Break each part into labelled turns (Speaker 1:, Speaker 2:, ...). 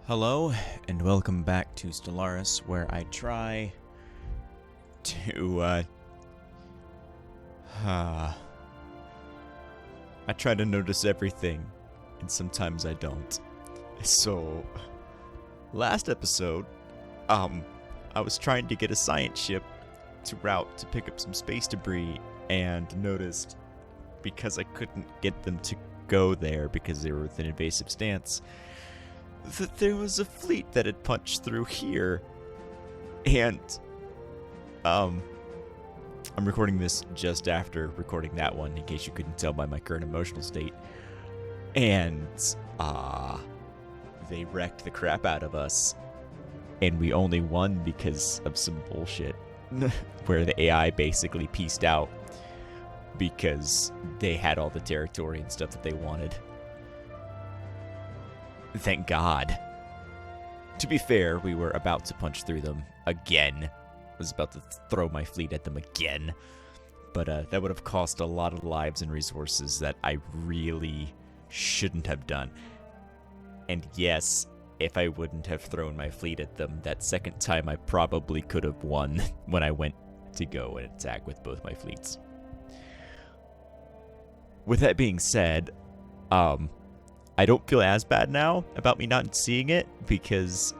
Speaker 1: Hello, and welcome back to Stellaris, where I try to, I try to notice everything, and sometimes I don't. So, last episode, I was trying to get a science ship to route to pick up some space debris, and noticed, because I couldn't get them to go there because they were with an invasive stance, that there was a fleet that had punched through here. And I'm recording this just after recording that one, in case you couldn't tell by my current emotional state. And they wrecked the crap out of us, and we only won because of some bullshit where the AI basically pieced out because they had all the territory and stuff that they wanted. Thank God. To be fair, we were about to punch through them again. I was about to throw my fleet at them again. But that would have cost a lot of lives and resources that I really shouldn't have done. And yes, if I wouldn't have thrown my fleet at them, that second time I probably could have won when I went to go and attack with both my fleets. With that being said, I don't feel as bad now about me not seeing it, because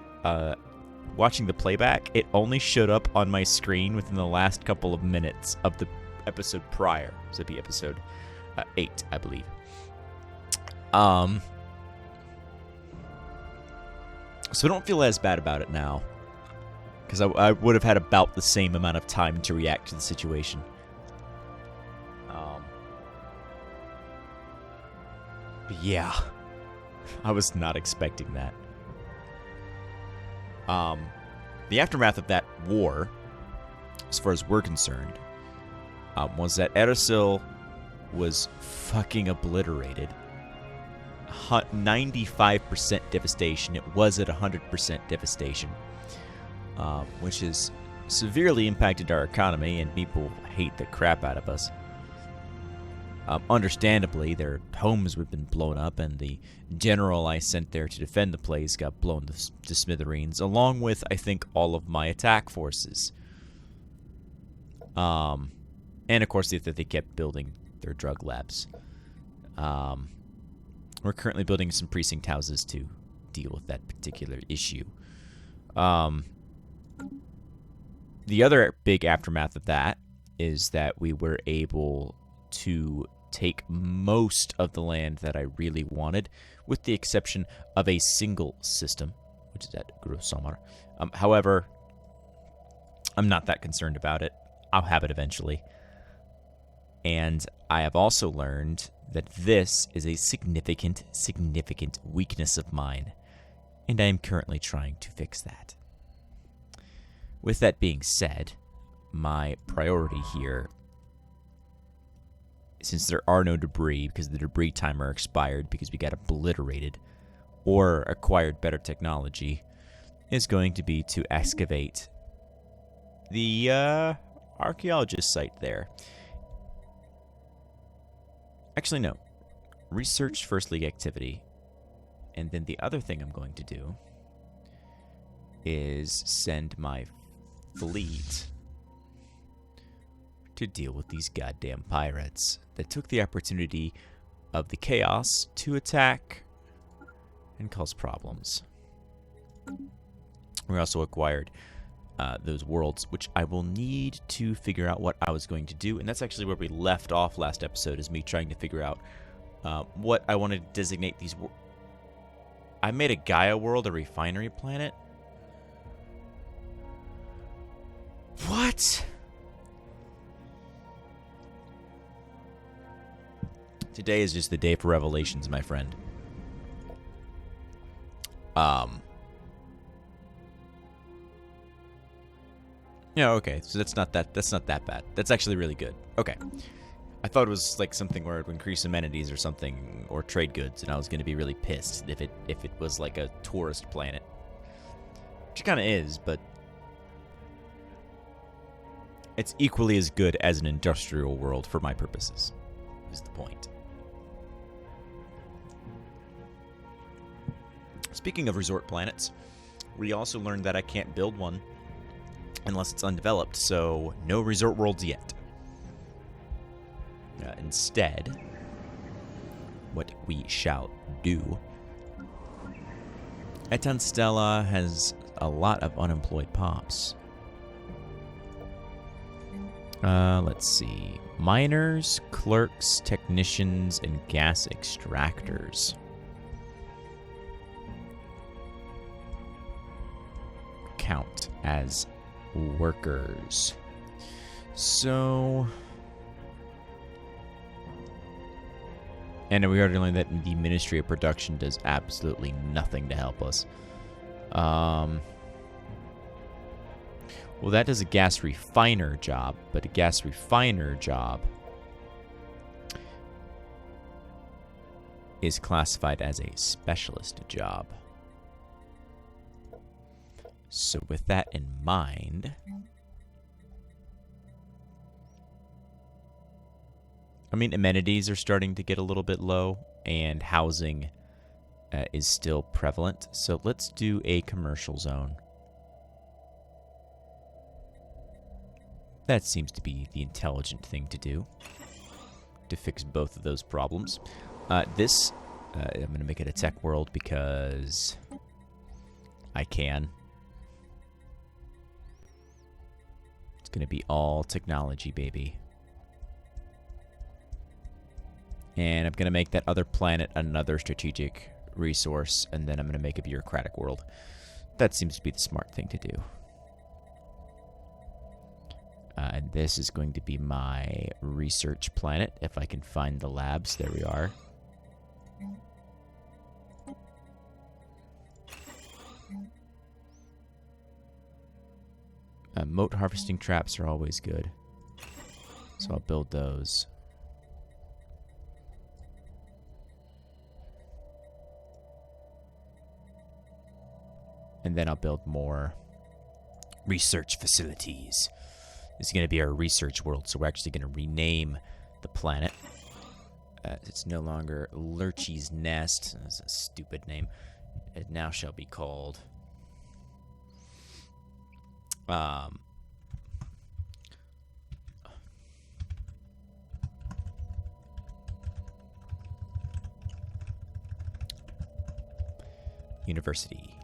Speaker 1: watching the playback, it only showed up on my screen within the last couple of minutes of the episode prior. So it'd be episode 8, I believe. So I don't feel as bad about it now, because I would have had about the same amount of time to react to the situation. But yeah. I was not expecting that. The aftermath of that war, as far as we're concerned, was that Ericil was fucking obliterated. 95% devastation. It was at 100% devastation, which has severely impacted our economy, and people hate the crap out of us. Understandably, their homes have been blown up, and the general I sent there to defend the place got blown to smithereens, along with, I think, all of my attack forces. And of course, they kept building their drug labs. We're currently building some precinct houses to deal with that particular issue. The other big aftermath of that is that we were able to take most of the land that I really wanted, with the exception of a single system, which is at Grosamar. However, I'm not that concerned about it. I'll have it eventually. And I have also learned that this is a significant weakness of mine, and I am currently trying to fix that. With that being said, my priority here, since there are no debris, because the debris timer expired because we got obliterated, or acquired better technology, is going to be to excavate the archaeologist site there. Actually, no. Research First League activity. And then the other thing I'm going to do is send my fleet to deal with these goddamn pirates that took the opportunity of the chaos to attack and cause problems. We also acquired those worlds, which I will need to figure out what I was going to do, and that's actually where we left off last episode, is me trying to figure out what I want to designate these. I made a Gaia world a refinery planet. What? Today is just the day for revelations, my friend. Yeah, okay. So that's not that bad. That's actually really good. Okay. I thought it was like something where it would increase amenities or something, or trade goods, and I was going to be really pissed if it was like a tourist planet. Which it kind of is, but it's equally as good as an industrial world for my purposes, is the point. speaking of resort planets, we also learned that I can't build one unless it's undeveloped, so no resort worlds yet. Instead, what we shall do... Etan Stella has a lot of unemployed pops. Let's see. Miners, clerks, technicians, and gas extractors. Count as workers. So... And we already learned that the Ministry of Production does absolutely nothing to help us. Well, that does a gas refiner job, but a gas refiner job is classified as a specialist job. So with that in mind, I mean, amenities are starting to get a little bit low, and housing is still prevalent. So let's do a commercial zone. That seems to be the intelligent thing to do to fix both of those problems. I'm going to make it a tech world because I can. It's going to be all technology, baby. And I'm going to make that other planet another strategic resource, and then I'm going to make a bureaucratic world. That seems to be the smart thing to do. And this is going to be my research planet, if I can find the labs. There we are. Moat harvesting traps are always good, so I'll build those. And then I'll build more research facilities. This is going to be our research world, so we're actually going to rename the planet. It's no longer Lurchy's Nest. That's a stupid name. It now shall be called... University.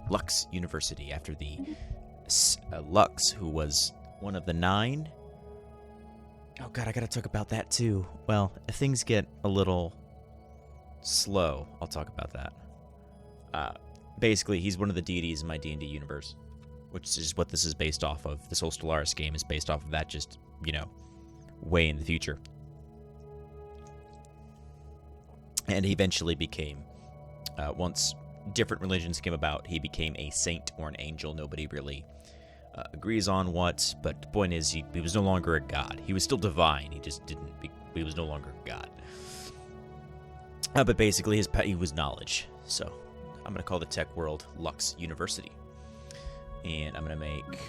Speaker 1: Lux University, after the Lux, who was one of the 9. Oh god, I gotta talk about that too. Well, if things get a little slow, I'll talk about that. Basically, he's one of the deities in my D&D universe, which is what this is based off of. This whole Stellaris game is based off of that, just, you know, way in the future. And he eventually became, once different religions came about, he became a saint or an angel. Nobody really agrees on what, but the point is he was no longer a god. He was still divine, he just he was no longer a god. But basically he was knowledge. So I'm going to call the tech world Lux University. And I'm going to make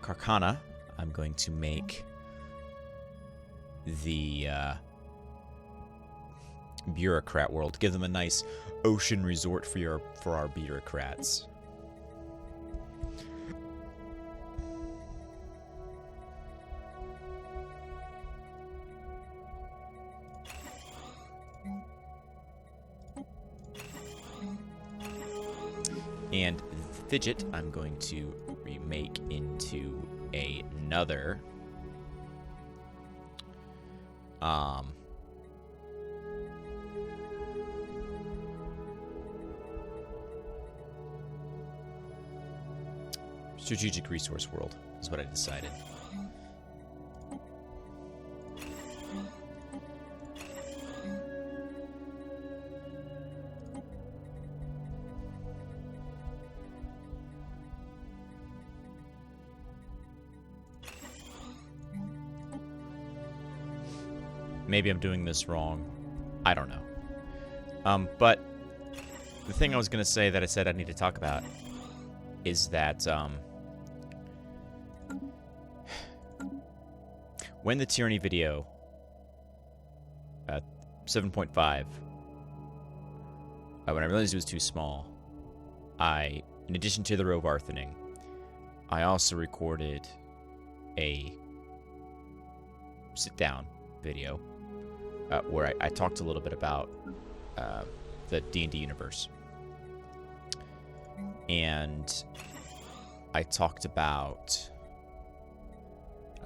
Speaker 1: Carcana. I'm going to make the bureaucrat world. Give them a nice ocean resort for our bureaucrats. And Fidget, I'm going to remake into another strategic resource world, is what I decided. Maybe I'm doing this wrong. I don't know. But the thing I was going to say that I said I need to talk about is that when the Tyranny video 7.5 when I realized it was too small, in addition to the Rovarthening, I also recorded a sit-down video where I talked a little bit about the D&D universe. And I talked about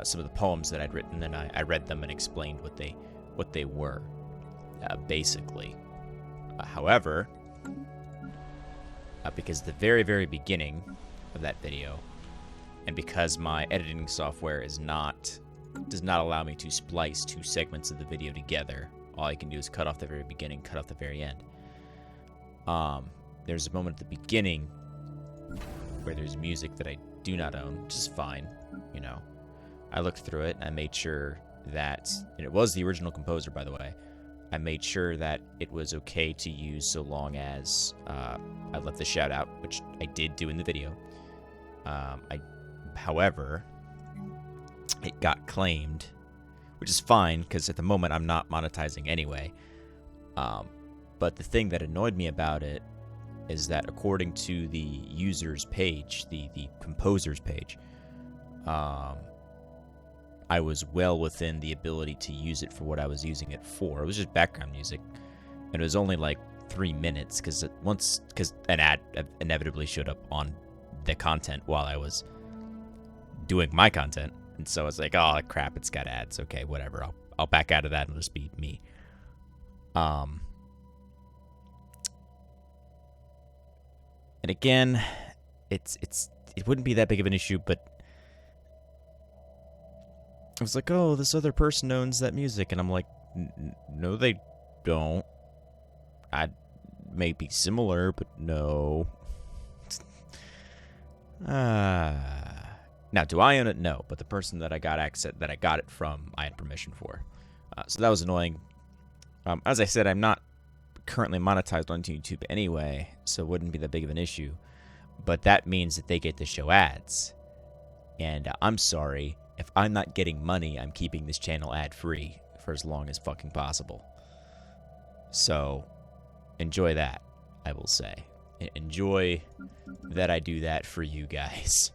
Speaker 1: some of the poems that I'd written, and I read them and explained what they were, basically. However, because the very, very beginning of that video, and because my editing software does not allow me to splice two segments of the video together, all I can do is cut off the very beginning, cut off the very end. There's a moment at the beginning where there's music that I do not own, which is fine, you know. I looked through it, and I made sure that, and it was the original composer, by the way, I made sure that it was okay to use so long as I left the shout out, which I did do in the video. However, it got claimed, which is fine, because at the moment I'm not monetizing anyway. But the thing that annoyed me about it is that according to the user's page, the composer's page, I was well within the ability to use it for what I was using it for. It was just background music, and it was only like 3 minutes because an ad inevitably showed up on the content while I was doing my content, and so I was like, oh crap, it's got ads. Okay, whatever. I'll back out of that and just be me. And again, it wouldn't be that big of an issue, but I was like, oh, this other person owns that music, and I'm like, no, they don't. I may be similar, but no. Now, do I own it? No, but the person that I got it from, I had permission for. So that was annoying. As I said, I'm not currently monetized on YouTube anyway, so it wouldn't be that big of an issue. But that means that they get to show ads. And I'm sorry, if I'm not getting money, I'm keeping this channel ad-free for as long as fucking possible. So, enjoy that, I will say. Enjoy that I do that for you guys.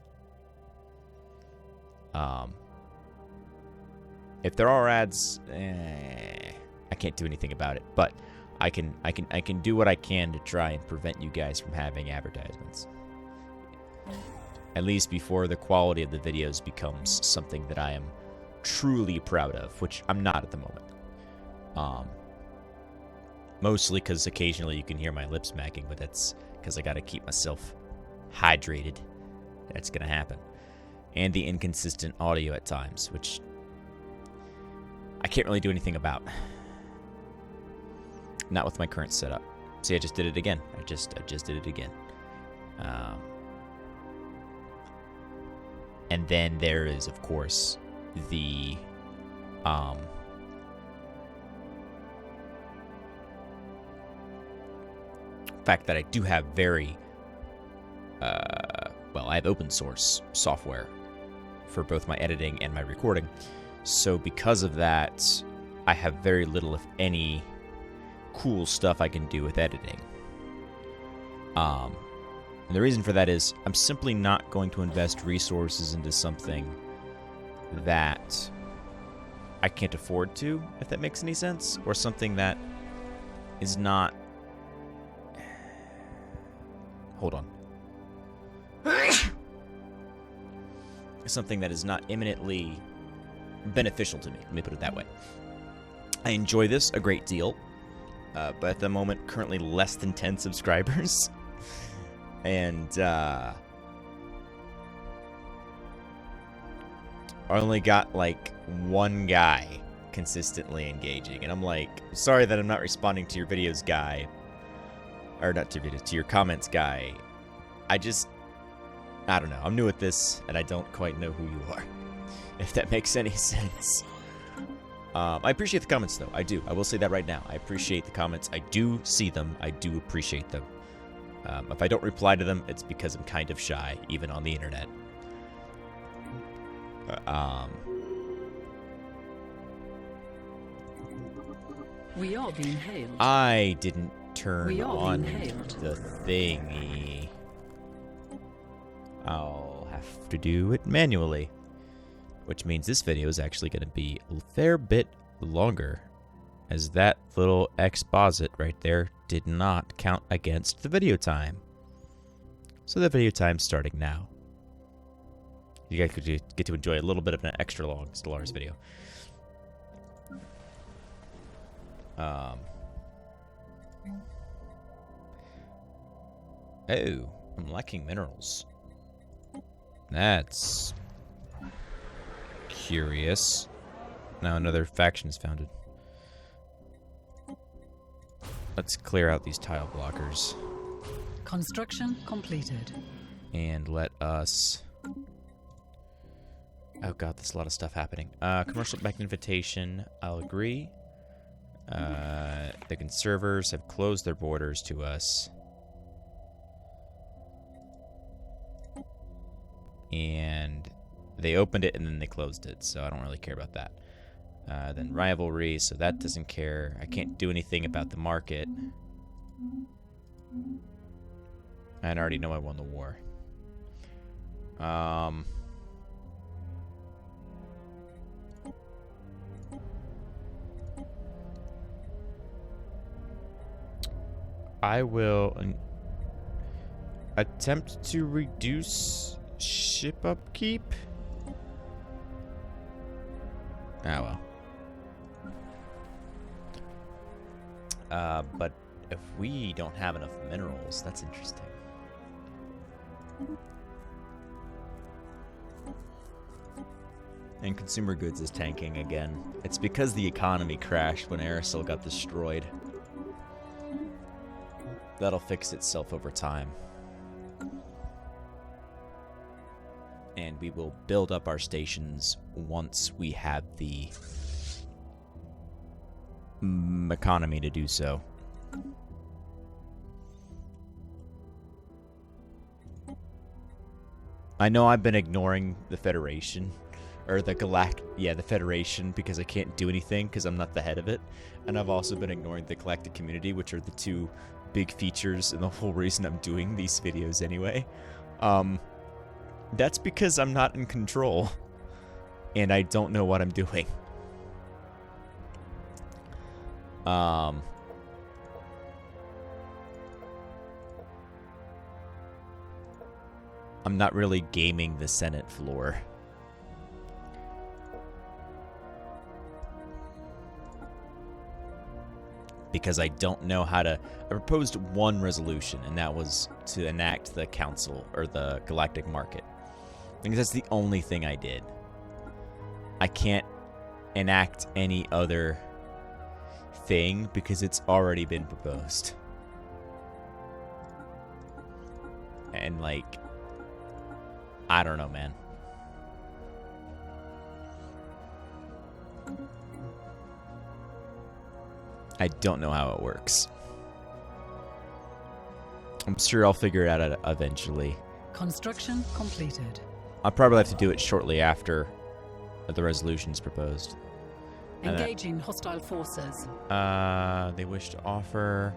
Speaker 1: If there are ads, I can't do anything about it. But I can do what I can to try and prevent you guys from having advertisements. At least before the quality of the videos becomes something that I am truly proud of, which I'm not at the moment. Mostly because occasionally you can hear my lips smacking, but that's because I gotta keep myself hydrated. That's gonna happen. And the inconsistent audio at times, which I can't really do anything about. Not with my current setup. See, I just did it again. I just did it again. And then there is, of course, the fact that I do have very well, I have open source software for both my editing and my recording. So because of that, I have very little, if any, cool stuff I can do with editing. And the reason for that is I'm simply not going to invest resources into something that I can't afford to, if that makes any sense, or something that is not... Hold on. Something that is not imminently beneficial to me. Let me put it that way. I enjoy this a great deal, but at the moment, currently less than 10 subscribers. And I only got like one guy consistently engaging, and I'm like, sorry that I'm not responding to your videos, guy. Or not to your videos, to your comments, guy. I don't know. I'm new at this, and I don't quite know who you are, if that makes any sense. I appreciate the comments, though. I do. I will say that right now. I appreciate the comments. I do see them. I do appreciate them. If I don't reply to them, it's because I'm kind of shy, even on the internet.
Speaker 2: We are being hailed.
Speaker 1: I didn't turn on the thingy. I'll have to do it manually. Which means this video is actually going to be a fair bit longer, as that little exposit right there did not count against the video time. So the video time's starting now. You guys could get to enjoy a little bit of an extra long Stellaris video. Oh, I'm lacking minerals. That's curious. Now another faction is founded. Let's clear out these tile blockers.
Speaker 2: Construction completed.
Speaker 1: And let us... Oh god, there's a lot of stuff happening. Commercial back invitation, I'll agree. The conservers have closed their borders to us. And they opened it and then they closed it, so I don't really care about that. Then rivalry, so that doesn't care. I can't do anything about the market. I already know I won the war. I will attempt to reduce ship upkeep. Ah, well. But if we don't have enough minerals, that's interesting. And consumer goods is tanking again. It's because the economy crashed when Aerosil got destroyed. That'll fix itself over time. And we will build up our stations once we have the economy to do so. I know I've been ignoring the Federation, or the the Federation, because I can't do anything because I'm not the head of it. And I've also been ignoring the Galactic Community, which are the two big features and the whole reason I'm doing these videos anyway. That's because I'm not in control, and I don't know what I'm doing. I'm not really gaming the Senate floor. Because I don't know how to... I proposed one resolution, and that was to enact the council, or the galactic market. I think that's the only thing I did. I can't enact any other thing because it's already been proposed. And, like... I don't know, man. I don't know how it works. I'm sure I'll figure it out eventually.
Speaker 2: Construction completed.
Speaker 1: I'll probably have to do it shortly after the resolution's proposed.
Speaker 2: Engaging hostile forces.
Speaker 1: They wish to offer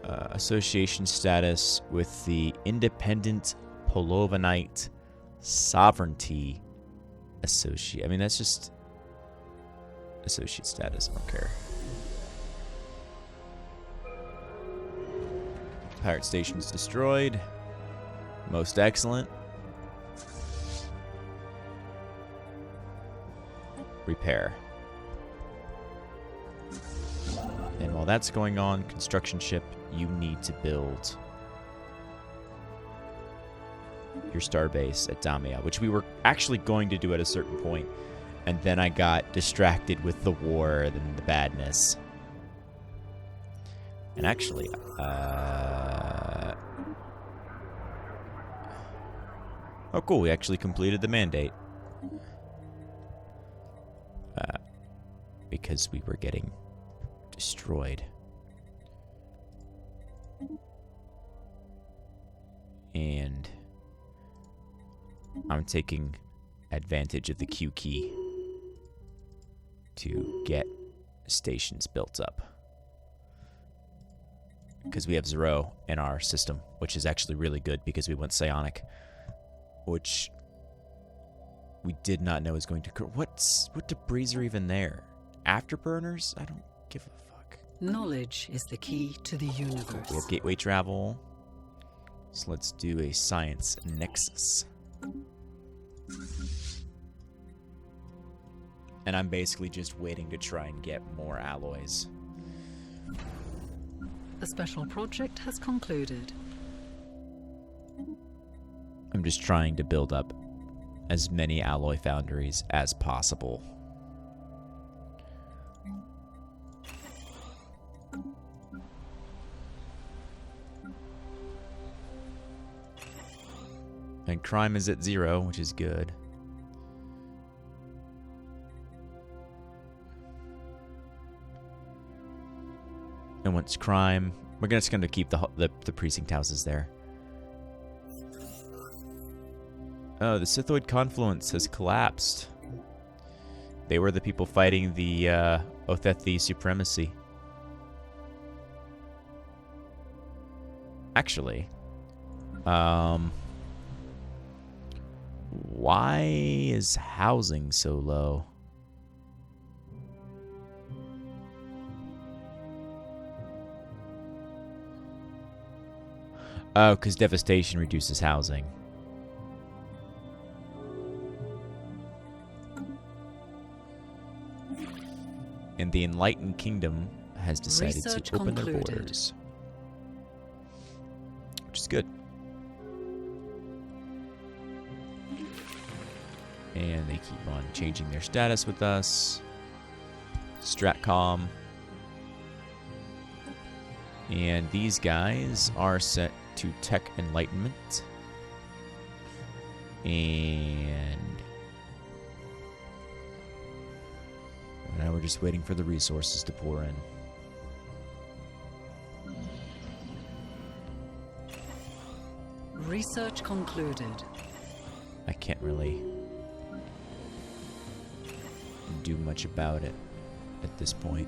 Speaker 1: association status with the Independent Polovanite Sovereignty Associate. I mean, that's just associate status. I don't care. Pirate station's destroyed. Most excellent. Repair. And while that's going on, construction ship, you need to build your starbase at Damia, which we were actually going to do at a certain point, and then I got distracted with the war and the badness. And actually, oh cool, we actually completed the mandate. Because we were getting destroyed. And I'm taking advantage of the Q key to get stations built up. because we have Zero in our system, which is actually really good because we went psionic, which we did not know was going to occur. What debris are even there? Afterburners? I don't give a fuck.
Speaker 2: Knowledge is the key to the universe.
Speaker 1: We have gateway travel. So let's do a science nexus. And I'm basically just waiting to try and get more alloys.
Speaker 2: The special project has concluded.
Speaker 1: I'm just trying to build up as many alloy foundries as possible. And crime is at 0, which is good. And once crime, we're just going to keep the precinct houses there. Oh, the Sithoid confluence has collapsed. They were the people fighting the Othethi supremacy. Actually, why is housing so low? Oh, because devastation reduces housing. And the Enlightened Kingdom has decided
Speaker 2: Research
Speaker 1: to open
Speaker 2: concluded.
Speaker 1: their borders. Which is good. And they keep on changing their status with us. Stratcom. And these guys are set to Tech Enlightenment. And now we're just waiting for the resources to pour in.
Speaker 2: Research concluded.
Speaker 1: I can't really do much about it at this point.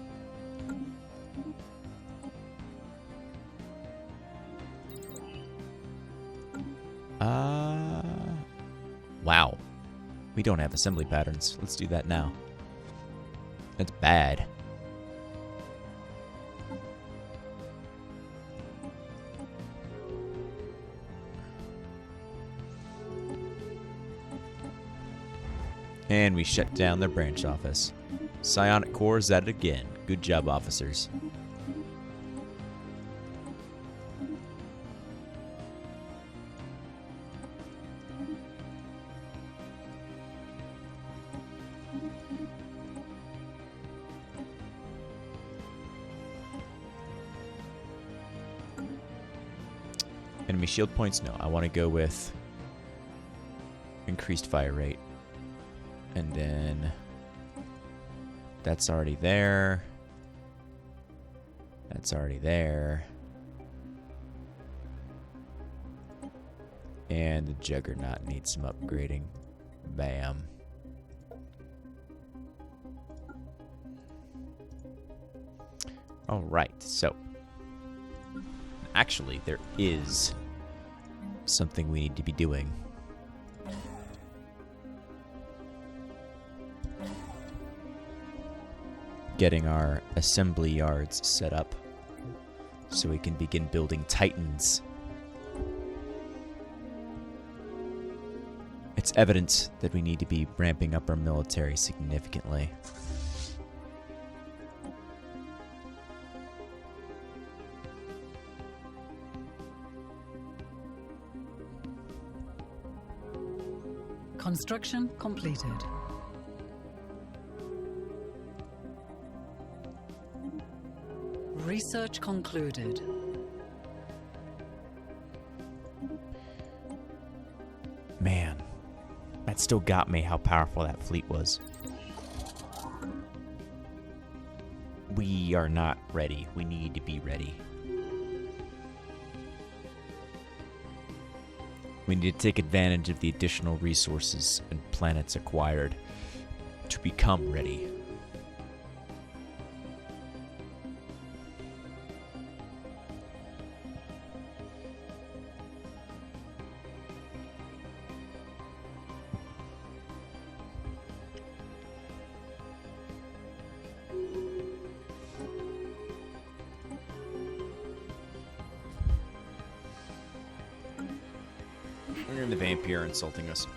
Speaker 1: Wow. We don't have assembly patterns. Let's do that now. That's bad. And we shut down their branch office. Psionic Corps is at it again. Good job, officers. Enemy shield points? No, I want to go with increased fire rate. And then that's already there. That's already there. And the Juggernaut needs some upgrading. Bam. Alright, so actually there is something we need to be doing. Getting our assembly yards set up so we can begin building Titans. It's evident that we need to be ramping up our military significantly.
Speaker 2: Construction completed. Research concluded.
Speaker 1: Man, that still got me how powerful that fleet was. We are not ready. We need to be ready. We need to take advantage of the additional resources and planets acquired to become ready. We're in the vampire insulting us.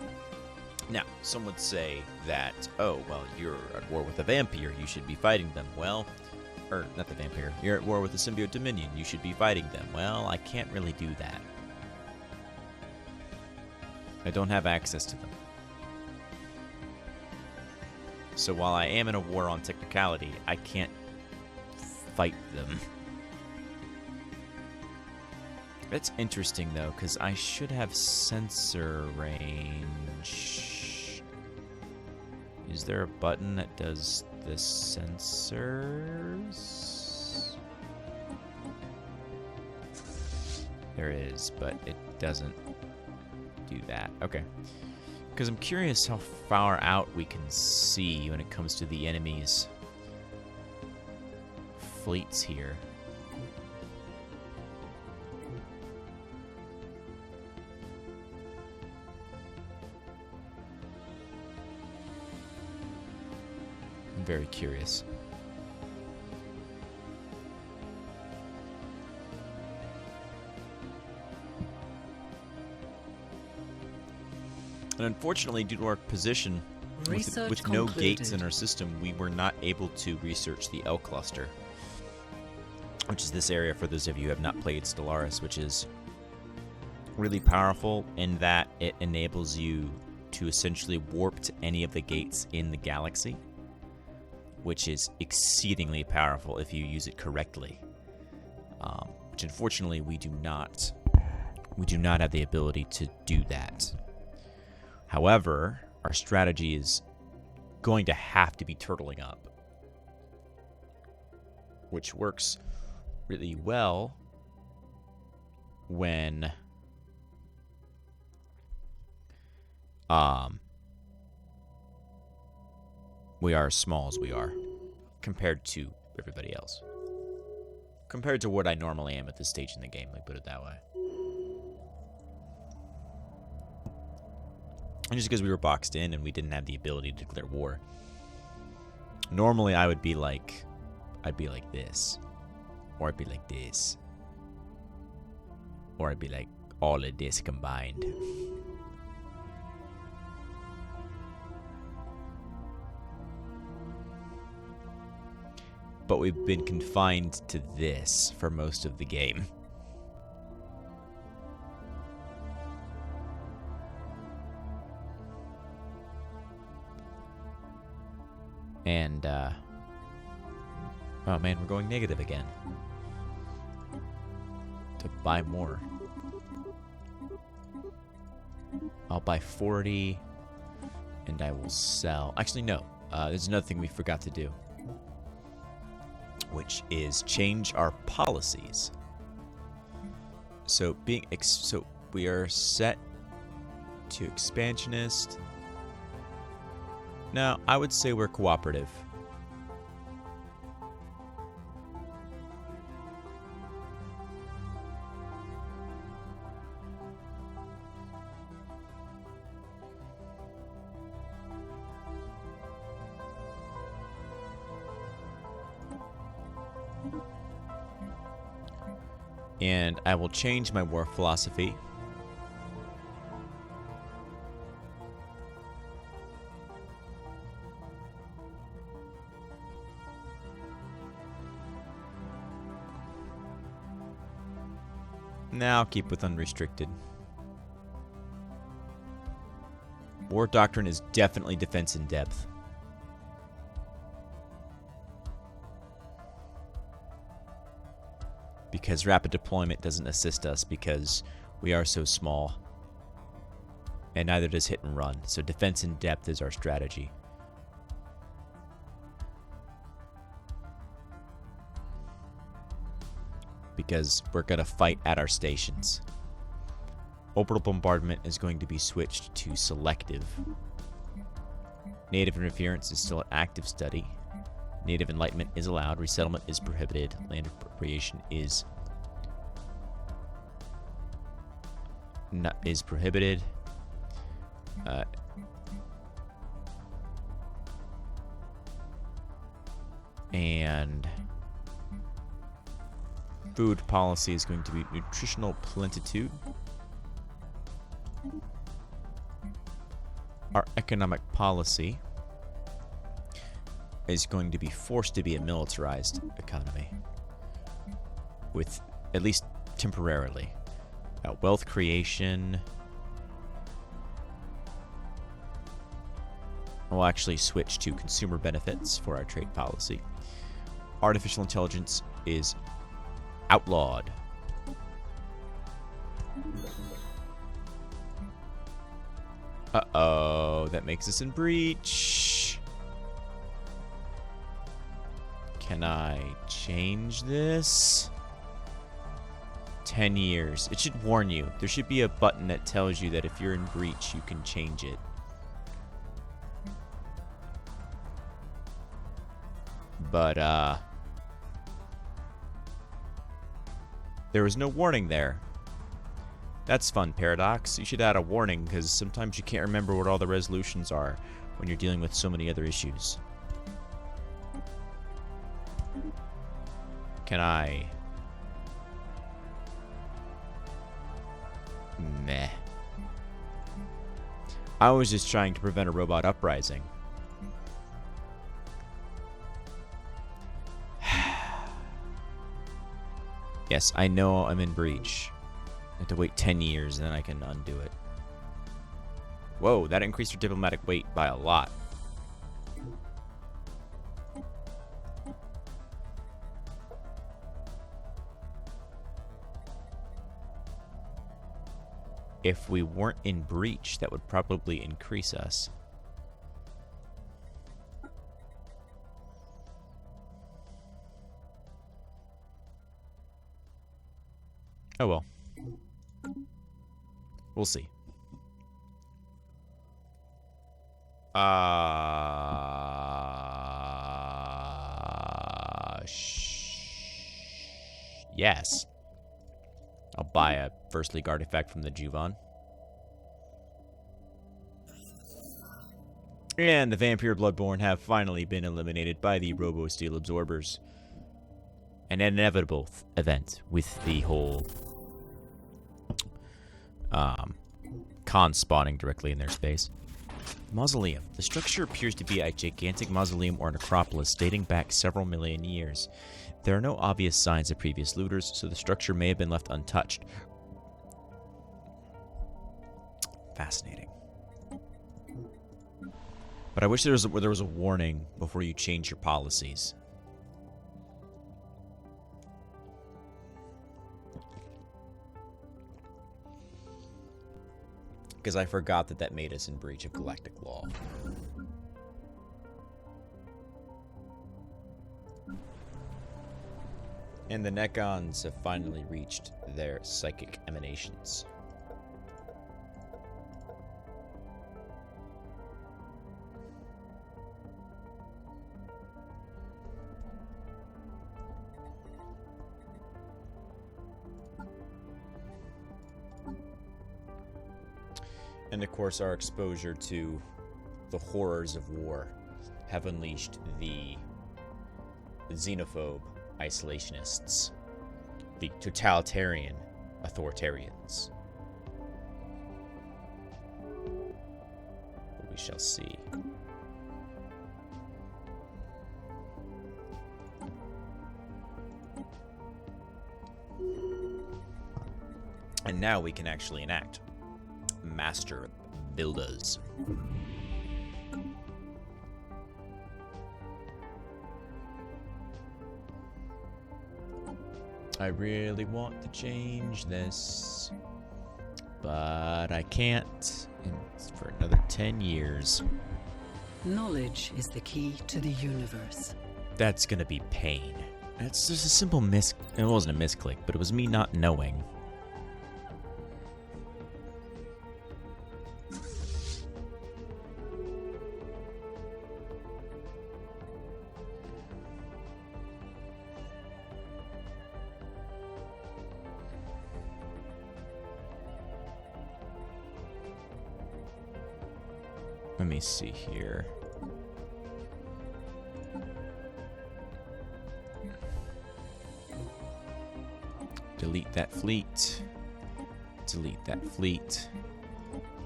Speaker 1: Now, some would say that, oh, well, you're at war with a vampire, you should be fighting them. Well, or not the vampire, you're at war with the symbiote dominion, you should be fighting them. Well, I can't really do that. I don't have access to them. So while I am in a war on technicality, I can't fight them. That's interesting, though, because I should have sensor range. Is there a button that does the sensors? There is, but it doesn't do that. Okay. Because I'm curious how far out we can see when it comes to the enemy's fleets here. I'm very curious. And unfortunately, due to our position, with no gates in our system, we were not able to research the L cluster, which is this area for those of you who have not played Stellaris, which is really powerful in that it enables you to essentially warp to any of the gates in the galaxy, which is exceedingly powerful if you use it correctly. Which unfortunately we do not have the ability to do that. However, our strategy is going to have to be turtling up, which works really well when we are as small as we are compared to everybody else. Compared to what I normally am at this stage in the game, let me put it that way. And just because we were boxed in and we didn't have the ability to declare war. Normally I'd be like this. Or I'd be like this. Or I'd be like all of this combined. But we've been confined to this for most of the game. And, oh man, we're going negative again. To buy more. I'll buy 40, and I will sell. Actually, no. There's another thing we forgot to do, which is change our policies. So so we are set to expansionist. No, I would say we're cooperative. And I will change my war philosophy. Now keep with unrestricted. War doctrine is definitely defense in depth. Because rapid deployment doesn't assist us because we are so small. And neither does hit and run. So defense in depth is our strategy. Because we're going to fight at our stations. Orbital bombardment is going to be switched to selective. Native interference is still an active study. Native enlightenment is allowed. Resettlement is prohibited. Land appropriation is prohibited. And food policy is going to be nutritional plenitude. our economic policy is going to be forced to be a militarized economy, with at least temporarily. Wealth creation. We'll actually switch to consumer benefits for our trade policy. Artificial intelligence is outlawed. Uh-oh, that makes us in breach. Can I change this? 10 years. It should warn you. There should be a button that tells you that if you're in breach, you can change it. But, there was no warning there. That's fun, Paradox. You should add a warning, because sometimes you can't remember what all the resolutions are when you're dealing with so many other issues. Can I... Meh. I was just trying to prevent a robot uprising. Yes, I know I'm in breach. I have to wait 10 years and then I can undo it. Whoa, that increased your diplomatic weight by a lot. If we weren't in breach, that would probably increase us. Oh well. We'll see. Yes. I'll buy a First League artifact from the Juvan. And the Vampire Bloodborne have finally been eliminated by the Robo-Steel Absorbers. An inevitable event with the whole Khan spawning directly in their space. Mausoleum. The structure appears to be a gigantic mausoleum or necropolis dating back several million years. There are no obvious signs of previous looters, so the structure may have been left untouched. Fascinating. But I wish there was a warning before you change your policies. Because I forgot that made us in breach of galactic law. And the Necrons have finally reached their psychic emanations. And of course, our exposure to the horrors of war have unleashed the xenophobe isolationists, the totalitarian authoritarians. We shall see. And now we can actually enact Master Builders. I really want to change this, but I can't. It's for another 10 years.
Speaker 2: Knowledge is the key to the universe.
Speaker 1: That's gonna be pain. It's just a simple it wasn't a misclick, but it was me not knowing. Let me see here. Delete that fleet. Delete that fleet.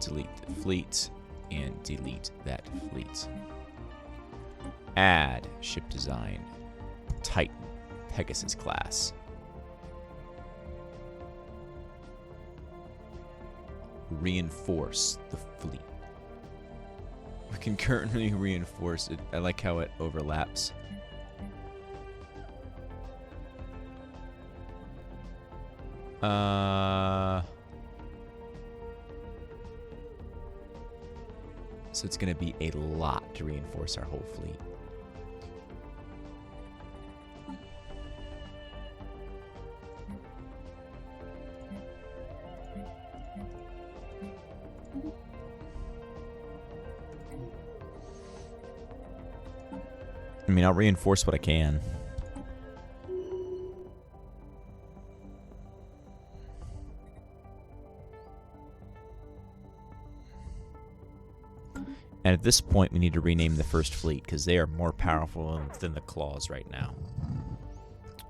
Speaker 1: delete the fleet, and delete that fleet. Add ship design, Titan, Pegasus class. Reinforce the fleet. We can currently reinforce it. I like how it overlaps. So it's going to be a lot to reinforce our whole fleet. I mean, I'll reinforce what I can. And at this point, we need to rename the first fleet, because they are more powerful than the Claws right now.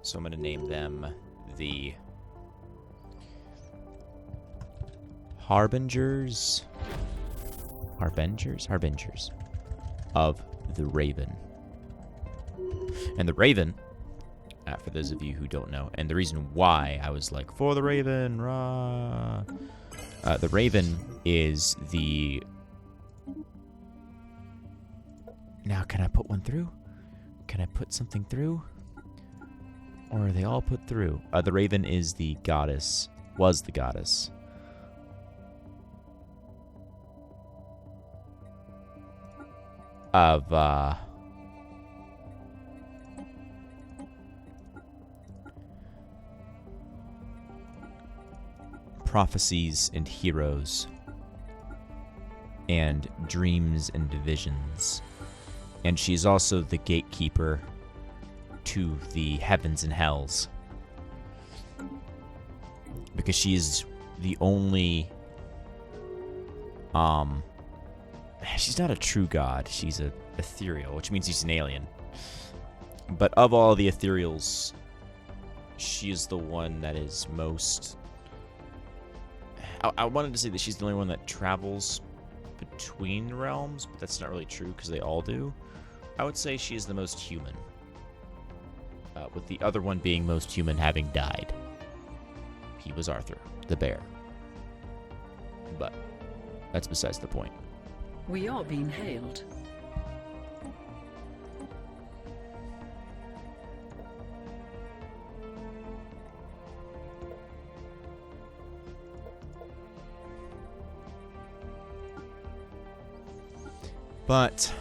Speaker 1: So I'm going to name them the Harbingers of the Raven. And the Raven, for those of you who don't know, and the reason why I was like, for the Raven, rah! The Raven is the... Now, can I put one through? Can I put something through? Or are they all put through? The Raven is the goddess, was the goddess of, prophecies and heroes, and dreams and visions. And she's also the gatekeeper to the heavens and hells. Because she is the only... she's not a true god. She's a ethereal, which means she's an alien. But of all the ethereals, she is the one that is most... I wanted to say that she's the only one that travels between realms, but that's not really true because they all do. I would say she is the most human, with the other one being most human having died. He was Arthur, the bear. But that's besides the point.
Speaker 2: We are being hailed.
Speaker 1: But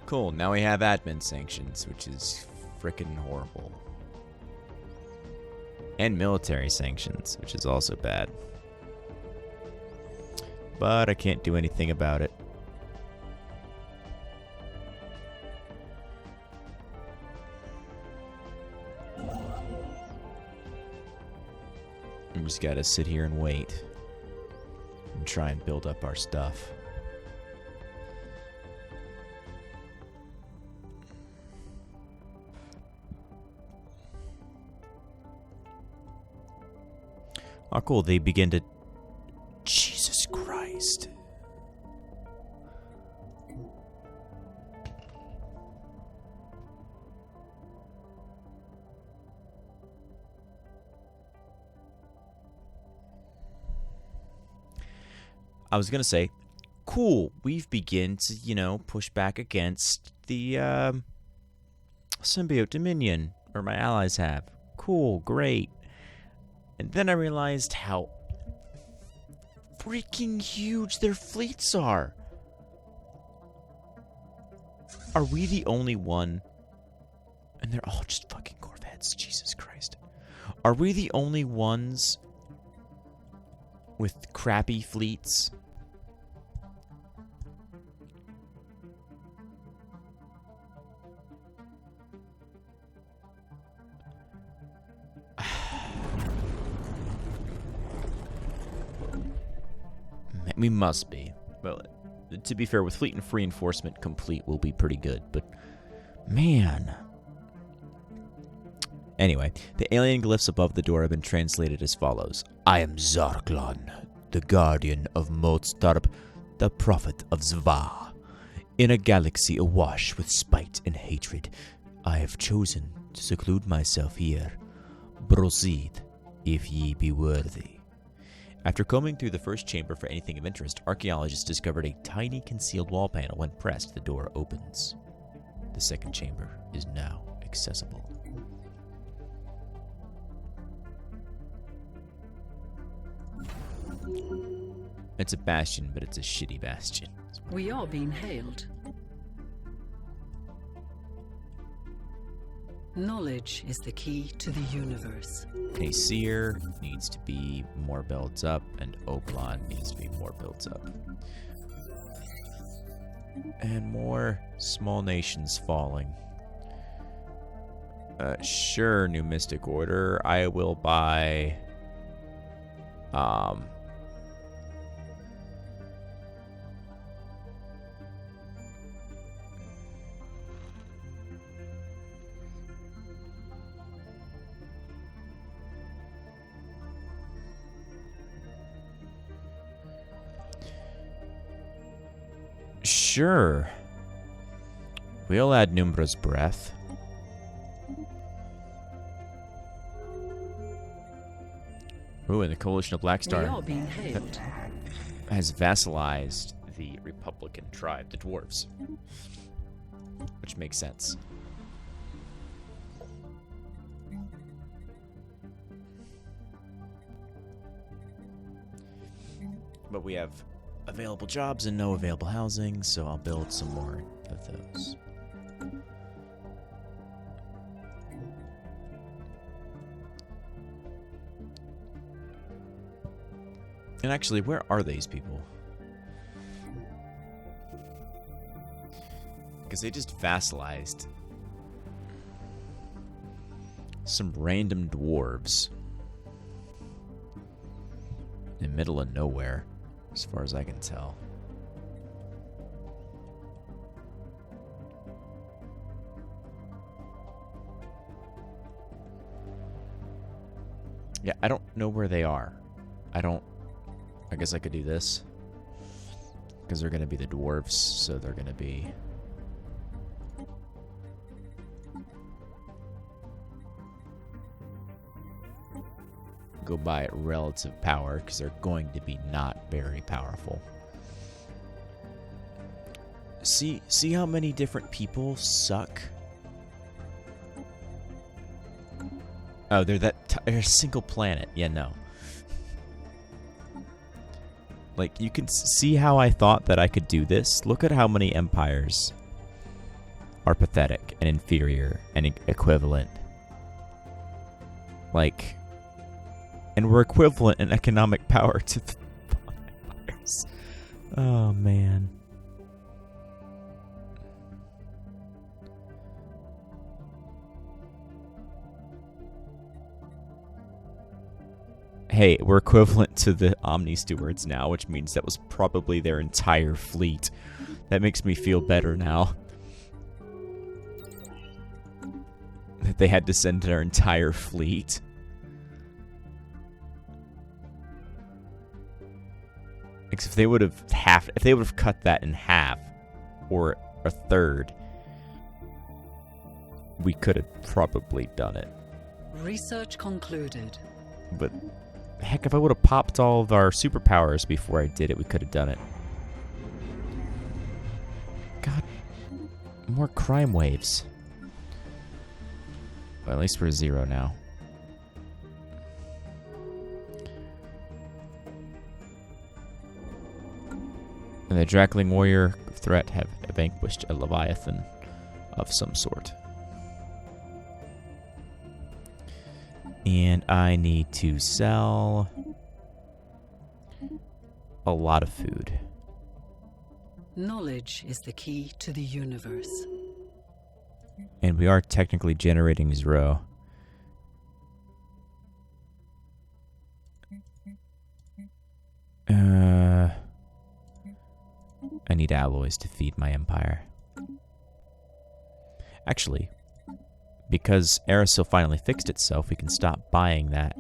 Speaker 1: cool, now we have admin sanctions, which is frickin' horrible. And military sanctions, which is also bad. But I can't do anything about it. We just gotta sit here and wait. And try and build up our stuff. Oh, cool. They begin to... Jesus Christ. I was going to say, cool. We've begun to, you know, push back against the Symbiote Dominion, or my allies have. Cool, great. And then I realized how freaking huge their fleets are. Are we the only one? And they're all just fucking Corvettes, Jesus Christ. Are we the only ones with crappy fleets? We must be. Well, to be fair, with fleet and reinforcement complete, we'll be pretty good. But, man. Anyway, the alien glyphs above the door have been translated as follows. I am Zarklon, the guardian of Moldstarp, the prophet of Zva. In a galaxy awash with spite and hatred, I have chosen to seclude myself here. Proceed, if ye be worthy. After combing through the first chamber for anything of interest, archaeologists discovered a tiny concealed wall panel. When pressed, the door opens. The second chamber is now accessible. It's a bastion, but it's a shitty bastion.
Speaker 2: We are being hailed. Knowledge is the key to the universe.
Speaker 1: A seer needs to be more built up, and Oblon needs to be more built up. And more small nations falling. Sure, New Mystic Order. I will buy... Sure. We'll add Numbra's Breath. Ooh, and the Coalition of Blackstar
Speaker 2: We are being hailed.
Speaker 1: has vassalized the Republican tribe, the Dwarves. Which makes sense. But we have available jobs and no available housing, so I'll build some more of those. And actually, where are these people? Because they just vassalized some random dwarves in the middle of nowhere, as far as I can tell. Yeah, I don't know where they are. I guess I could do this. Because they're going to be the dwarves, so they're going to be... go by relative power, because they're going to be not very powerful. See how many different people suck? Oh, they're a single planet. Yeah, no. Like, you can see how I thought that I could do this. Look at how many empires are pathetic and inferior and equivalent. Like, and we're equivalent in economic power to the empires. Oh, man. Hey, we're equivalent to the Omni Stewards now, which means that was probably their entire fleet. That makes me feel better now. That they had to send their entire fleet. Because if they would have cut that in half or a third, we could have probably done it.
Speaker 2: Research concluded.
Speaker 1: But heck, if I would have popped all of our superpowers before I did it, we could have done it. God, more crime waves. Well, at least we're 0 now. And the Drakling warrior threat have vanquished a Leviathan of some sort. And I need to sell a lot of food.
Speaker 2: Knowledge is the key to the universe.
Speaker 1: And we are technically generating 0. I need alloys to feed my empire. Actually, because Aerosil finally fixed itself, we can stop buying that.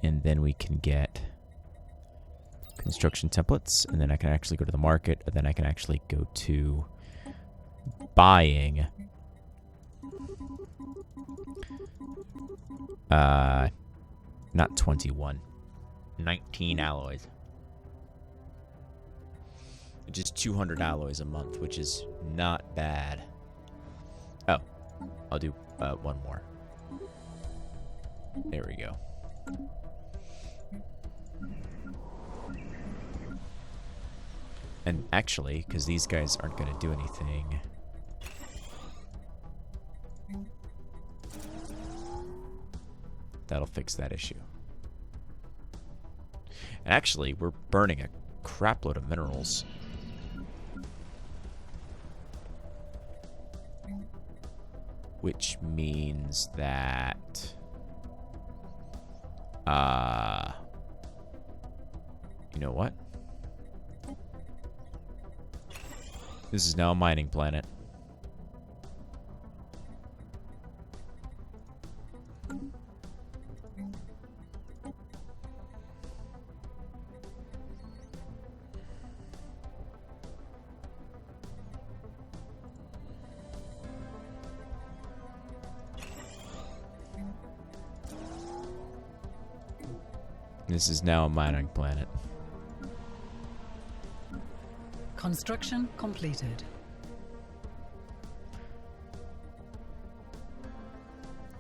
Speaker 1: And then we can get construction templates, and then I can actually go to the market, and then I can actually go to buying not 21, 19 alloys, which is 200 alloys a month, which is not bad. Oh, I'll do one more. There we go. And actually, because these guys aren't going to do anything, that'll fix that issue. And actually, we're burning a crapload of minerals. Which means that... you know what? This is now a mining planet. This is now a mining planet.
Speaker 2: Construction completed.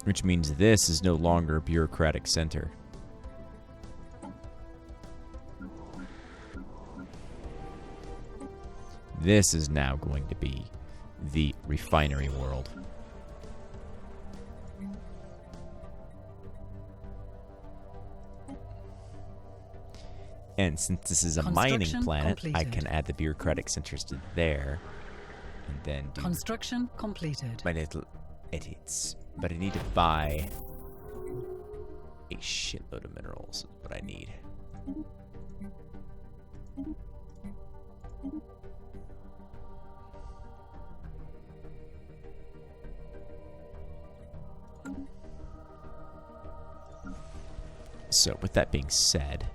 Speaker 1: Which means this is no longer a bureaucratic center. This is now going to be the refinery world. And since this is a mining planet, completed. I can add the bureaucratic centers to there. And then do
Speaker 2: construction completed.
Speaker 1: My little edits. But I need to buy a shitload of minerals is what I need. So, with that being said,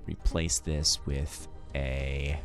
Speaker 1: replace this with a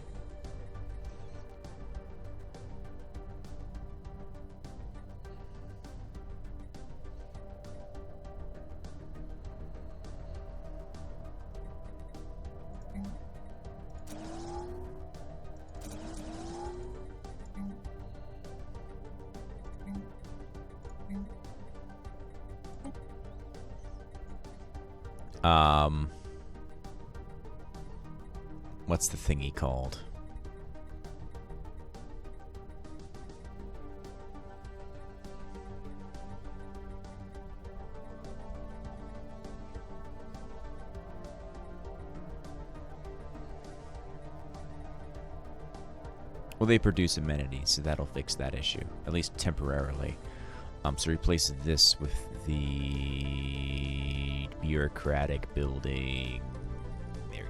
Speaker 1: what's the thingy called? Well, they produce amenities, so that'll fix that issue, at least temporarily. So replace this with the bureaucratic building. There.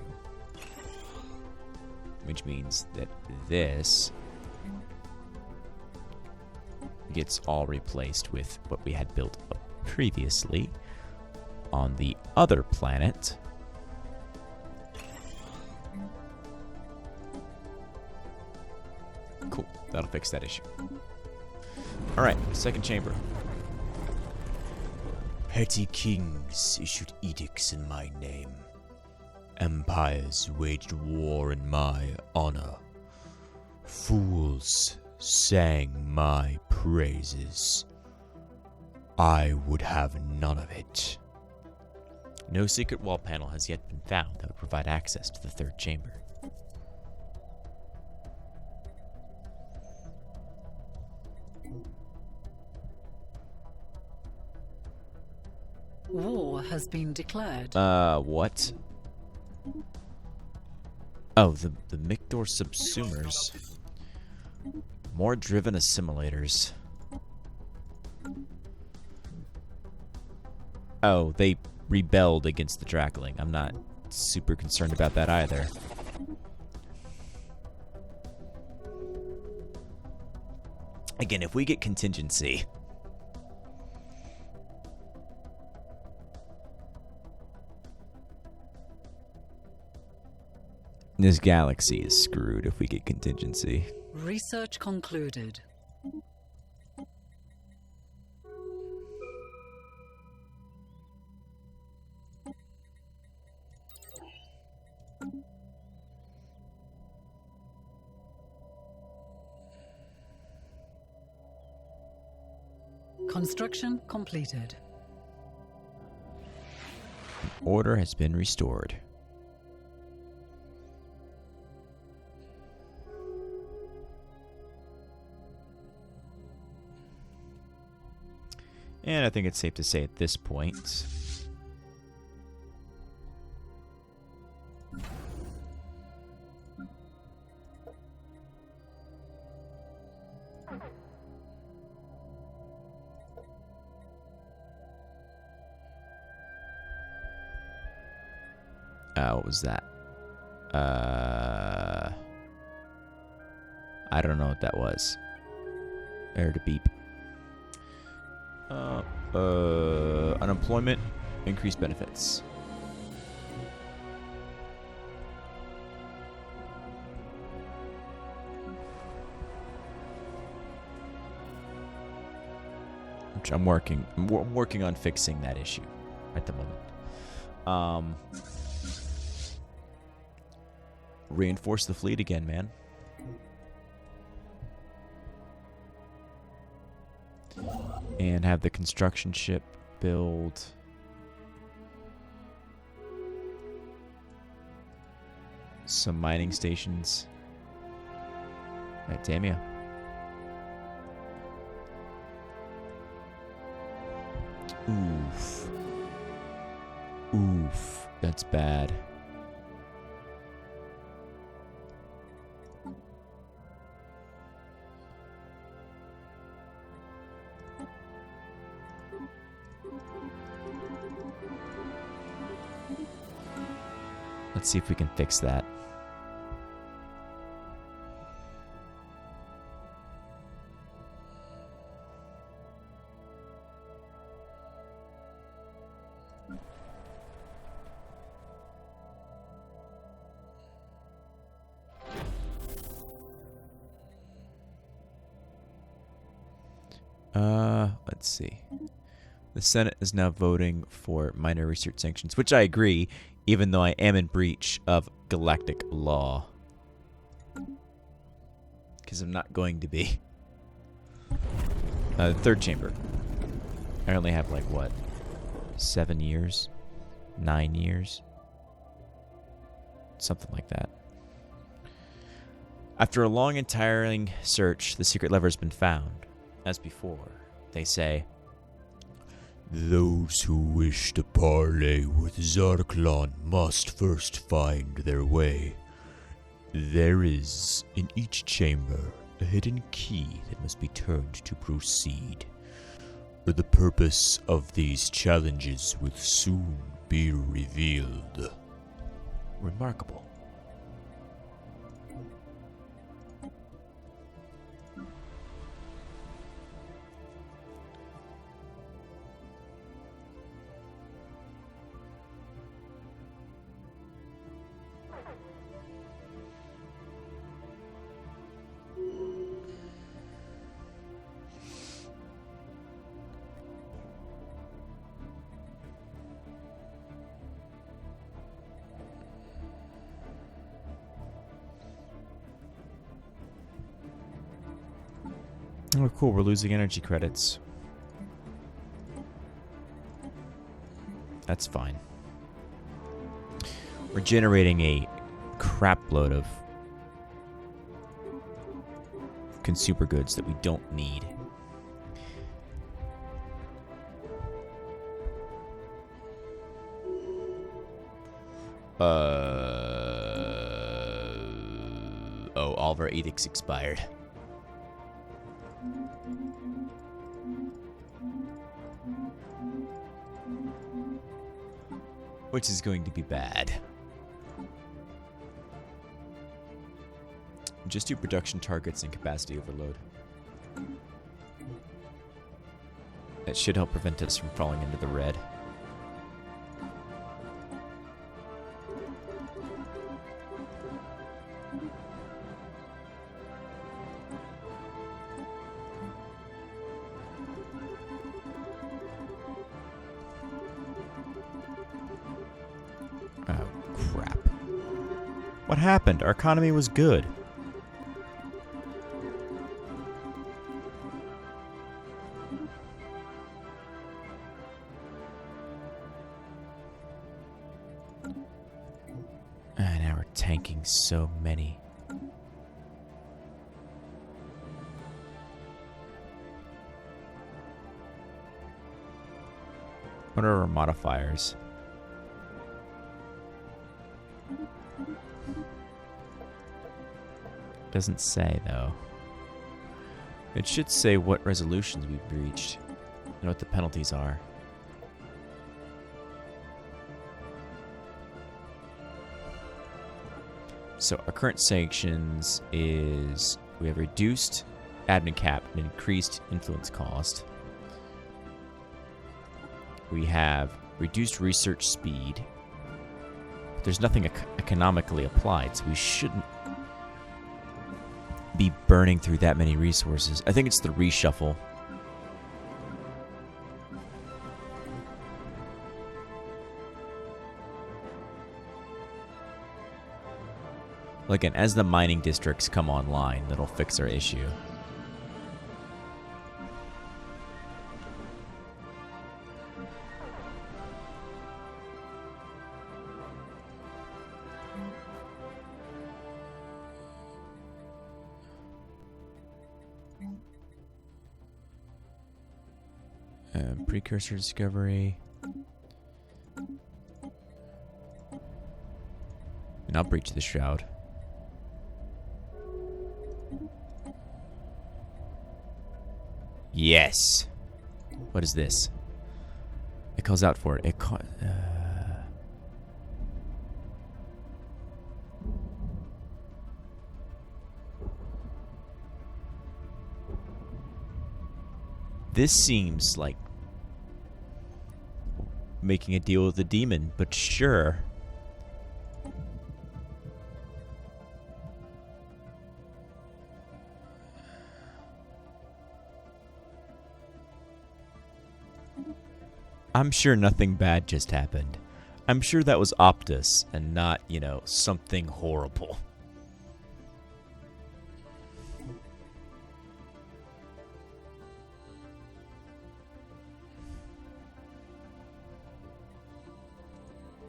Speaker 1: Which means that this gets all replaced with what we had built up previously on the other planet. Cool. That'll fix that issue. Alright, second chamber. Petty kings issued edicts in my name. Empires waged war in my honor. Fools sang my praises. I would have none of it. No secret wall panel has yet been found that would provide access to the third chamber.
Speaker 2: War has been declared.
Speaker 1: What? Oh, the Micdor subsumers. More driven assimilators. Oh, they rebelled against the Drackling. I'm not super concerned about that either. Again, if we get contingency... This galaxy is screwed if we get contingency.
Speaker 2: Research concluded. Construction completed.
Speaker 1: Order has been restored. And I think it's safe to say at this point... what was that? I don't know what that was. Error to beep. Unemployment, increased benefits. Which I'm working on fixing that issue at the moment. Reinforce the fleet again, man. And have the construction ship build some mining stations. Right, damn ya. Oof. Oof. That's bad. Let's see if we can fix that. Let's see. The Senate is now voting for minor research sanctions, which I agree, even though I am in breach of galactic law. Because I'm not going to be. The third chamber. I only have, like, what? 7 years? 9 years? Something like that. After a long and tiring search, the secret lever has been found. As before, they say, "Those who wish to parley with Zarklon must first find their way. There is, in each chamber, a hidden key that must be turned to proceed. The purpose of these challenges will soon be revealed." Remarkable. Oh, cool. We're losing energy credits. That's fine. We're generating a crapload of consumer goods that we don't need. Oh, all of our edicts expired. which is going to be bad. Just do production targets and capacity overload. That should help prevent us from falling into the red. Oh, crap. What happened? Our economy was good. Now we're tanking so many. What are our modifiers? Doesn't say, though. It should say what resolutions we've breached and what the penalties are. So our current sanctions is we have reduced admin cap and increased influence cost. We have reduced research speed. But there's nothing economically applied, so we shouldn't be burning through that many resources. I think it's the reshuffle. Again, as the mining districts come online, that'll fix our issue. Precursor discovery. And I'll breach the shroud. Yes. What is this? It calls out for it. It This seems like making a deal with the demon, but sure. I'm sure nothing bad just happened. I'm sure that was Optus and not, you know, something horrible.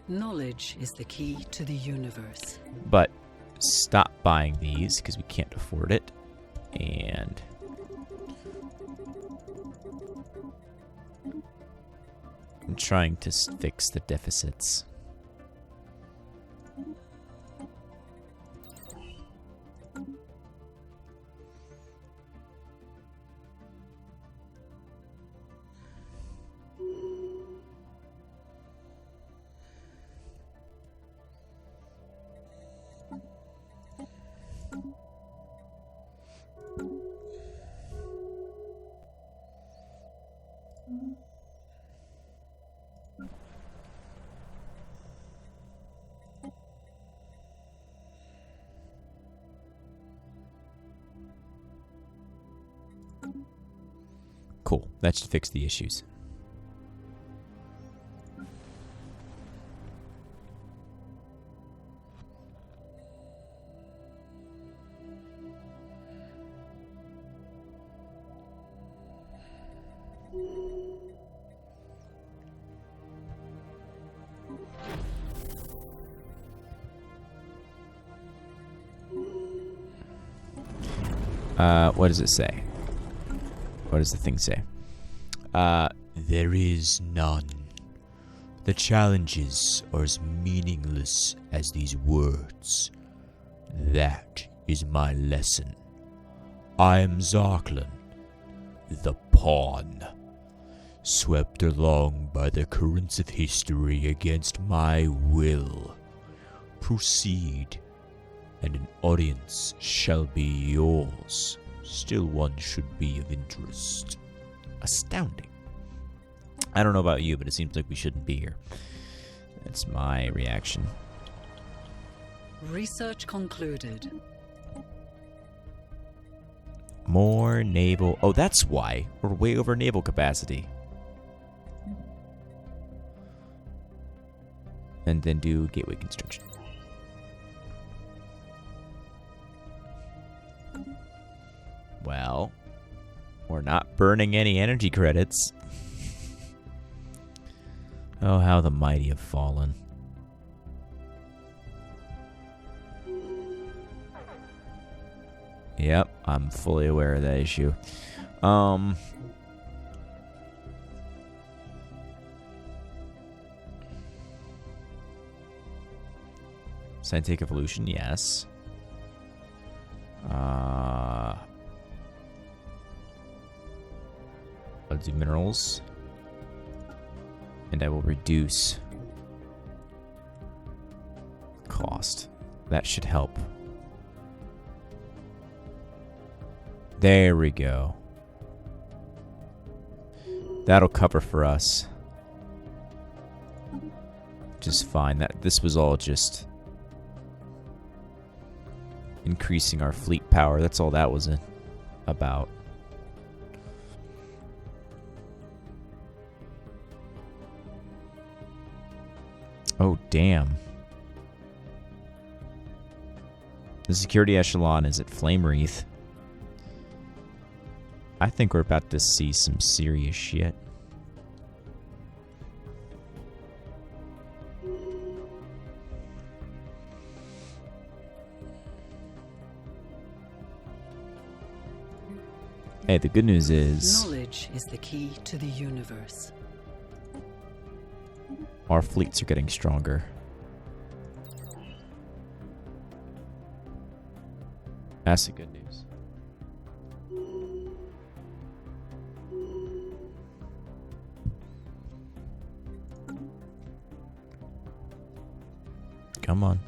Speaker 2: Knowledge is the key to the universe.
Speaker 1: But stop buying these because we can't afford it. And I'm trying to fix the deficits. Cool. That should fix the issues. What does it say? What does the thing say? There is none. The challenges are as meaningless as these words. That is my lesson. I am Zarklan, the pawn. swept along by the currents of history against my will. Proceed, and an audience shall be yours. Still, one should be of interest. Astounding. I don't know about you, but it seems like we shouldn't be here. That's my reaction.
Speaker 2: Research concluded.
Speaker 1: More naval... Oh, that's why. We're way over naval capacity. And then do gateway construction. Well, we're not burning any energy credits. Oh, how the mighty have fallen. Yep, I'm fully aware of that issue. Scientific evolution, yes. I'll do minerals. And I will reduce cost. That should help. There we go. That'll cover for us. Just fine. This was all just increasing our fleet power. That's all that was about. Oh, damn. The security echelon is at Flame Wreath. I think we're about to see some serious shit. Hey, the good news is...
Speaker 2: Knowledge is the key to the universe.
Speaker 1: Our fleets are getting stronger. That's the good news. Come on.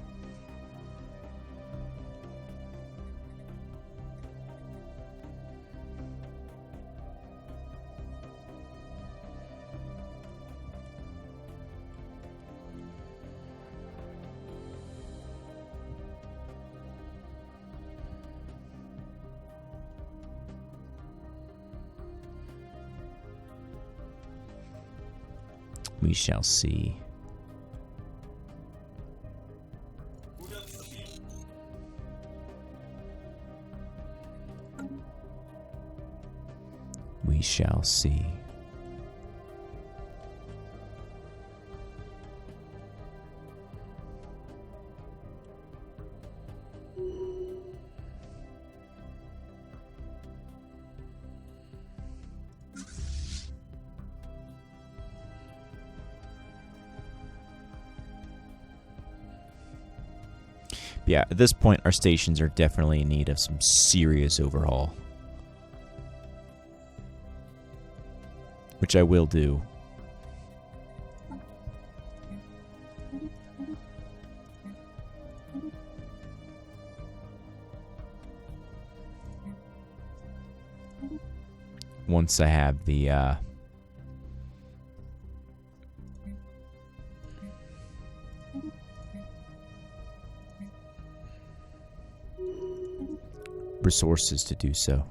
Speaker 1: We shall see. We shall see. Yeah, at this point, our stations are definitely in need of some serious overhaul. Which I will do. Once I have the, resources to do so.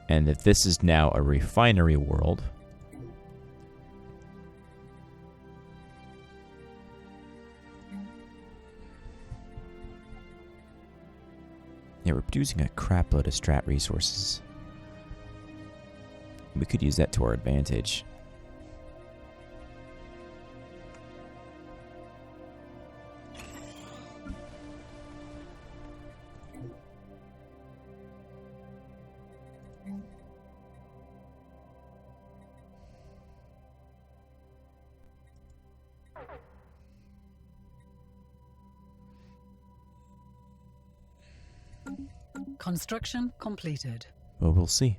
Speaker 1: And if this is now a refinery world, yeah, we're producing a crap load of strat resources. We could use that to our advantage.
Speaker 2: Construction completed.
Speaker 1: Well, we'll see.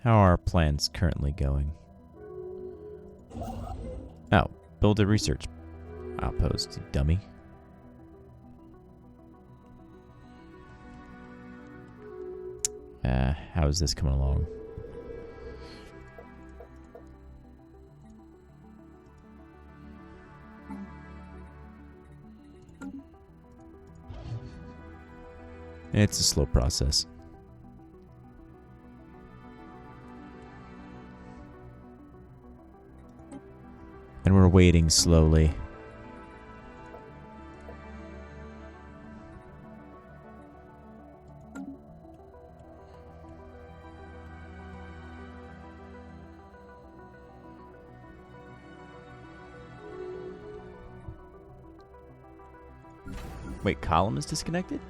Speaker 1: How are our plans currently going? Oh, build a research outpost, you dummy. How is this coming along? It's a slow process. And we're waiting slowly. Wait, column is disconnected?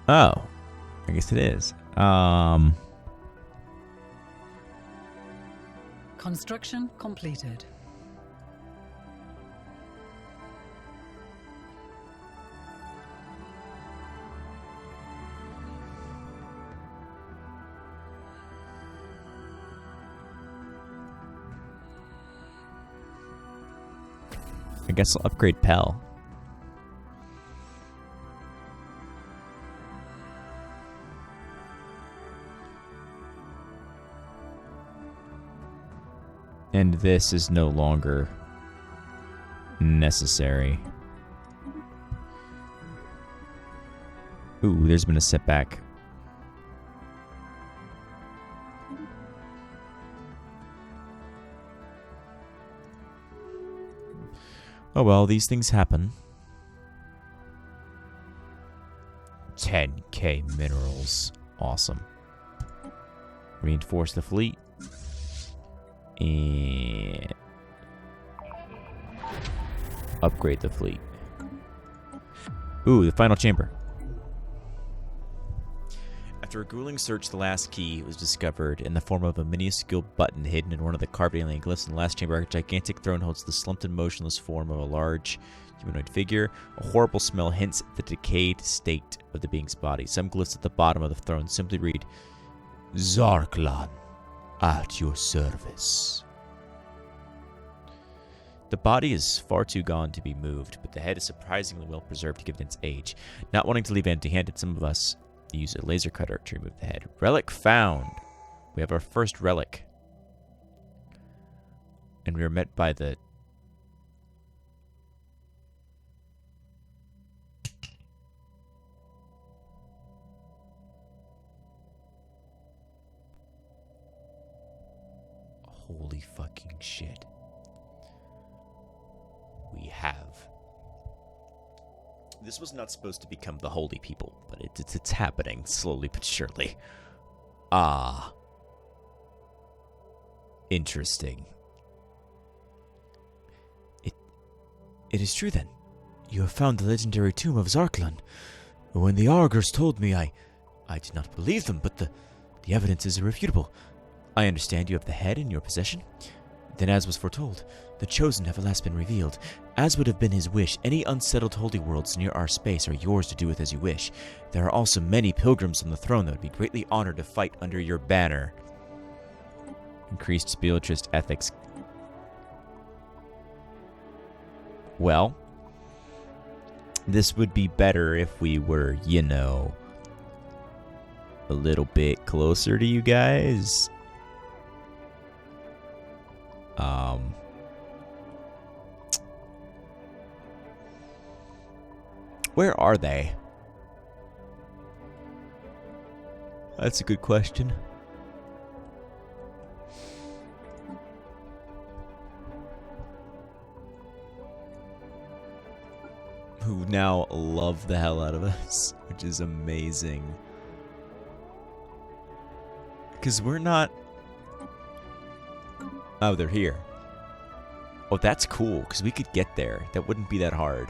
Speaker 1: Oh, I guess it is.
Speaker 2: Construction completed.
Speaker 1: I guess I'll upgrade Pell. And this is no longer necessary. Ooh, there's been a setback. Oh well, these things happen. 10k minerals. Awesome. Reinforce the fleet. And upgrade the fleet. Ooh, the final chamber. After a grueling search, the last key was discovered in the form of a minuscule button hidden in one of the carved alien glyphs. In the last chamber, a gigantic throne holds the slumped and motionless form of a large humanoid figure. A horrible smell hints at the decayed state of the being's body. Some glyphs at the bottom of the throne simply read, Zarklan, at your service. The body is far too gone to be moved, but the head is surprisingly well preserved given its age. Not wanting to leave empty-handed, some of us use a laser cutter to remove the head. Relic found. We have our first relic. And we are met by the... Holy fucking shit. We have... This was not supposed to become the holy people, but it's happening slowly but surely. Ah. Interesting. It is true then. You have found the legendary tomb of Zarklan. When the Argers told me, I did not believe them, but the evidence is irrefutable. I understand you have the head in your possession. Then, as was foretold, the Chosen have at last been revealed. As would have been his wish, any unsettled holy worlds near our space are yours to do with as you wish. There are also many pilgrims on the throne that would be greatly honored to fight under your banner. Increased spiritualist ethics. Well, this would be better if we were, you know, a little bit closer to you guys. Where are they? That's a good question. Who now love the hell out of us, which is amazing. Because we're not... Oh, they're here. Oh, that's cool, because we could get there. That wouldn't be that hard.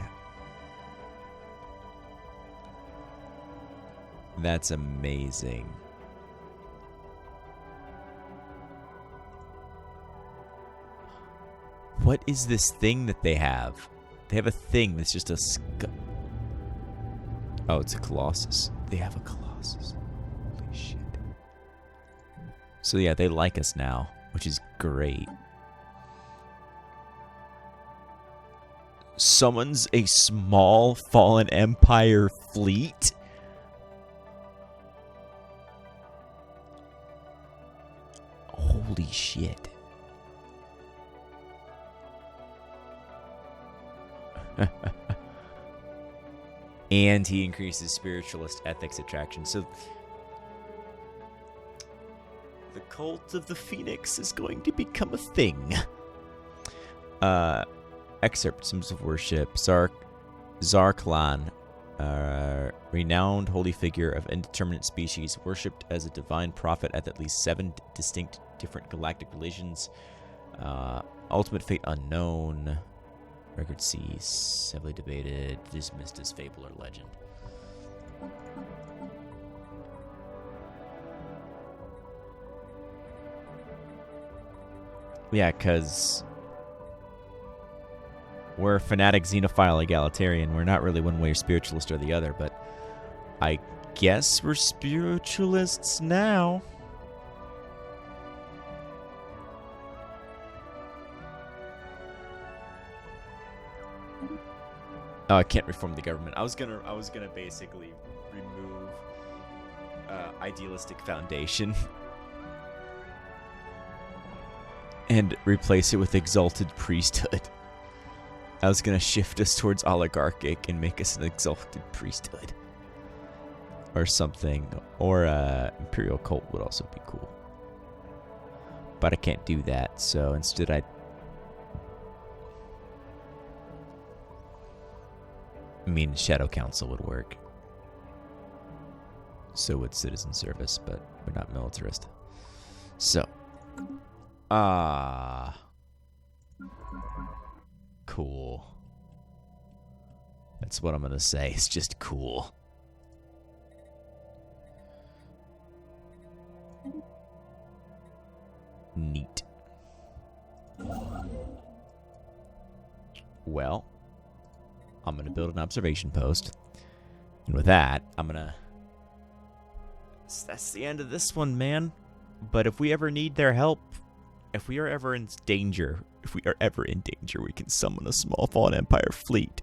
Speaker 1: That's amazing. What is this thing that they have? They have a thing that's just a oh, it's a Colossus. They have a Colossus. Holy shit. So yeah, they like us now, which is great. Summons a small fallen empire fleet? Holy shit. And he increases spiritualist ethics attraction. So the cult of the Phoenix is going to become a thing. Excerpt, symbols of worship. Zarklan, renowned holy figure of indeterminate species, worshipped as a divine prophet at least 7 distinct different galactic religions. Ultimate fate unknown. Record cease. Heavily debated. Dismissed as fable or legend. Yeah, because we're a fanatic, xenophile, egalitarian. We're not really one way or spiritualist or the other, but I guess we're spiritualists now. Oh, I can't reform the government. I was gonna basically remove idealistic foundation and replace it with exalted priesthood. I was gonna shift us towards oligarchic and make us an exalted priesthood or something, or imperial cult would also be cool. But I can't do that, so instead I mean, Shadow Council would work. So would citizen service, but we're not militarist. So. Cool. That's what I'm gonna say. It's just cool. Neat. Well, I'm going to build an observation post. And with that, that's the end of this one, man. But if we ever need their help, if we are ever in danger, we can summon a small fallen empire fleet.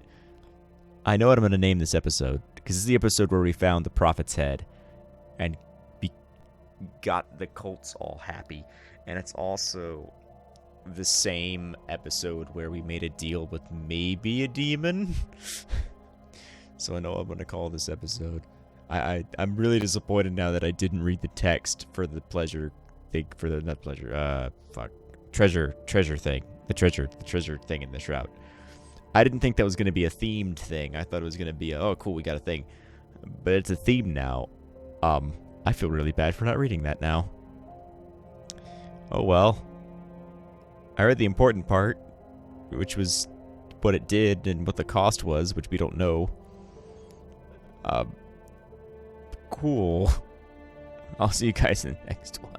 Speaker 1: I know what I'm going to name this episode, because it's the episode where we found the prophet's head and got the cults all happy. And it's also the same episode where we made a deal with maybe a demon. So I know what I'm going to call this episode. I'm really disappointed now that I didn't read the text for the treasure thing. The treasure thing in the shroud. I didn't think that was going to be a themed thing. I thought it was going to be oh cool, we got a thing. But it's a theme now. I feel really bad for not reading that now. Oh well. I read the important part, which was what it did and what the cost was, which we don't know. Cool. I'll see you guys in the next one.